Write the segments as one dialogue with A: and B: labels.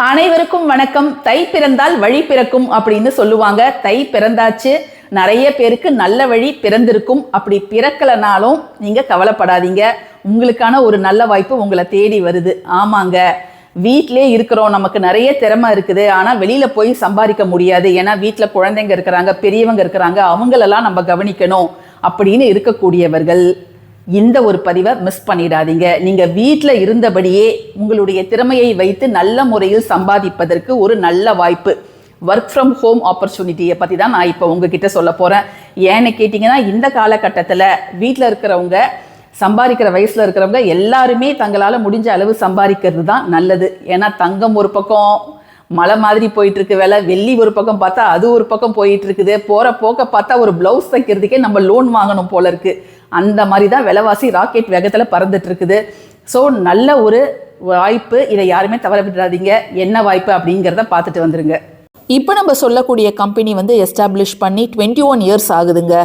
A: அனைவருக்கும் வணக்கம். தை பிறந்தால் வழி பிறக்கும் அப்படின்னு சொல்லுவாங்க. தை பிறந்தாச்சு, நிறைய பேருக்கு நல்ல வழி பிறந்திருக்கும். அப்படி பிறக்கலனாலும் நீங்க கவலைப்படாதீங்க, உங்களுக்கான ஒரு நல்ல வாய்ப்பு உங்களை தேடி வருது. ஆமாங்க, வீட்டிலே இருக்கிறோம், நமக்கு நிறைய திறமை இருக்குது, ஆனால் வெளியில போய் சம்பாதிக்க முடியாது. ஏன்னா வீட்டில் குழந்தைங்க இருக்கிறாங்க, பெரியவங்க இருக்கிறாங்க, அவங்களெல்லாம் நம்ம கவனிக்கணும் அப்படின்னு இருக்கக்கூடியவர்கள் இந்த ஒரு பதிவை மிஸ் பண்ணிடாதீங்க. நீங்க வீட்டில் இருந்தபடியே உங்களுடைய திறமையை வைத்து நல்ல முறையில் சம்பாதிப்பதற்கு ஒரு நல்ல வாய்ப்பு, ஒர்க் ஃப்ரம் ஹோம் ஆப்பர்ச்சுனிட்டியை பற்றி தான் நான் இப்போ உங்ககிட்ட சொல்ல போகிறேன். ஏன்னு கேட்டிங்கன்னா, இந்த காலகட்டத்தில் வீட்டில் இருக்கிறவங்க, சம்பாதிக்கிற வயசில் இருக்கிறவங்க எல்லாருமே தங்களால் முடிஞ்ச அளவு சம்பாதிக்கிறது தான் நல்லது. ஏன்னா தங்கம் ஒரு பக்கம் மலை மாதிரி போயிட்டு இருக்கு விலை, வெள்ளி ஒரு பக்கம் பார்த்தா அது ஒரு பக்கம் போயிட்டு இருக்குது, போகிற போக்க பார்த்தா ஒரு ப்ளவுஸ் தைக்கிறதுக்கே நம்ம லோன் வாங்கணும் போல இருக்கு. அந்த மாதிரி தான் விலைவாசி ராக்கெட் வேகத்தில் பறந்துட்டு இருக்குது. ஸோ நல்ல ஒரு வாய்ப்பு, இதை யாருமே தவற விட்டுறாதீங்க. என்ன வாய்ப்பு அப்படிங்கிறத பார்த்துட்டு வந்துருங்க. இப்போ நம்ம சொல்லக்கூடிய கம்பெனி எஸ்டாப்ளிஷ் பண்ணி 21 இயர்ஸ் ஆகுதுங்க.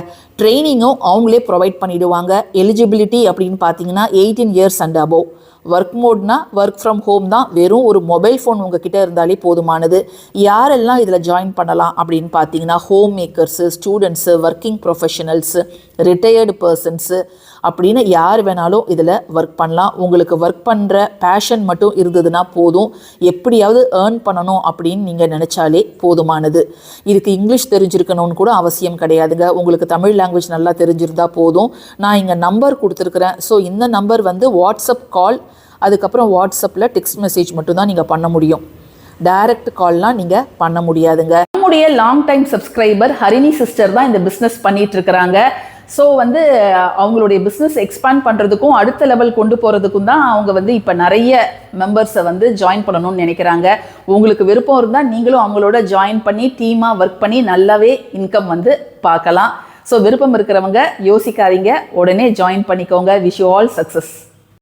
A: ட்ரைனிங்கும் அவங்களே ப்ரொவைட் பண்ணிவிடுவாங்க. எலிஜிபிலிட்டி அப்படின்னு பார்த்தீங்கன்னா 18 இயர்ஸ் அண்ட் அபோவ். ஒர்க் மோட்னா ஒர்க் ஃப்ரம் ஹோம் தான். வெறும் ஒரு மொபைல் ஃபோன் உங்ககிட்ட இருந்தாலே போதுமானது. யாரெல்லாம் இதில் ஜாயின் பண்ணலாம் அப்படின்னு பார்த்தீங்கன்னா, home makers, students, working professionals, retired persons அப்படின்னு யார் வேணாலும் இதில் ஒர்க் பண்ணலாம். உங்களுக்கு ஒர்க் பண்ணுற பேஷன் மட்டும் இருந்ததுன்னா போதும். எப்படியாவது ஏர்ன் பண்ணணும் அப்படின்னு நீங்கள் நினச்சாலே போதுமானது. இதுக்கு இங்கிலீஷ் தெரிஞ்சிருக்கணும்னு கூட அவசியம் கிடையாதுங்க. உங்களுக்கு தமிழ் லாங்குவேஜ் நல்லா தெரிஞ்சிருந்தால் போதும். நான் இங்கே நம்பர் கொடுத்துருக்குறேன். ஸோ இந்த நம்பர் வாட்ஸ்அப் கால், அதுக்கப்புறம் வாட்ஸ்அப்பில் டெக்ஸ்ட் மெசேஜ் மட்டும்தான் நீங்கள் பண்ண முடியும். டைரக்ட் கால்லாம் நீங்கள் பண்ண முடியாதுங்க. நம்முடைய long time subscriber Harini sister தான் இந்த பிஸ்னஸ் பண்ணிட்டு இருக்கிறாங்க. ஸோ அவங்களுடைய பிஸ்னஸ் எக்ஸ்பேண்ட் பண்ணுறதுக்கும் அடுத்த லெவல் கொண்டு போகிறதுக்கும் தான் அவங்க இப்போ நிறைய மெம்பர்ஸை ஜாயின் பண்ணணும்னு நினைக்கிறாங்க. உங்களுக்கு விருப்பம் இருந்தால் நீங்களும் அவங்களோட ஜாயின் பண்ணி டீமாக ஒர்க் பண்ணி நல்லாவே இன்கம் பார்க்கலாம். ஸோ விருப்பம் இருக்கிறவங்க யோசிக்காதீங்க, உடனே ஜாயின் பண்ணிக்கோங்க. Wish you all success.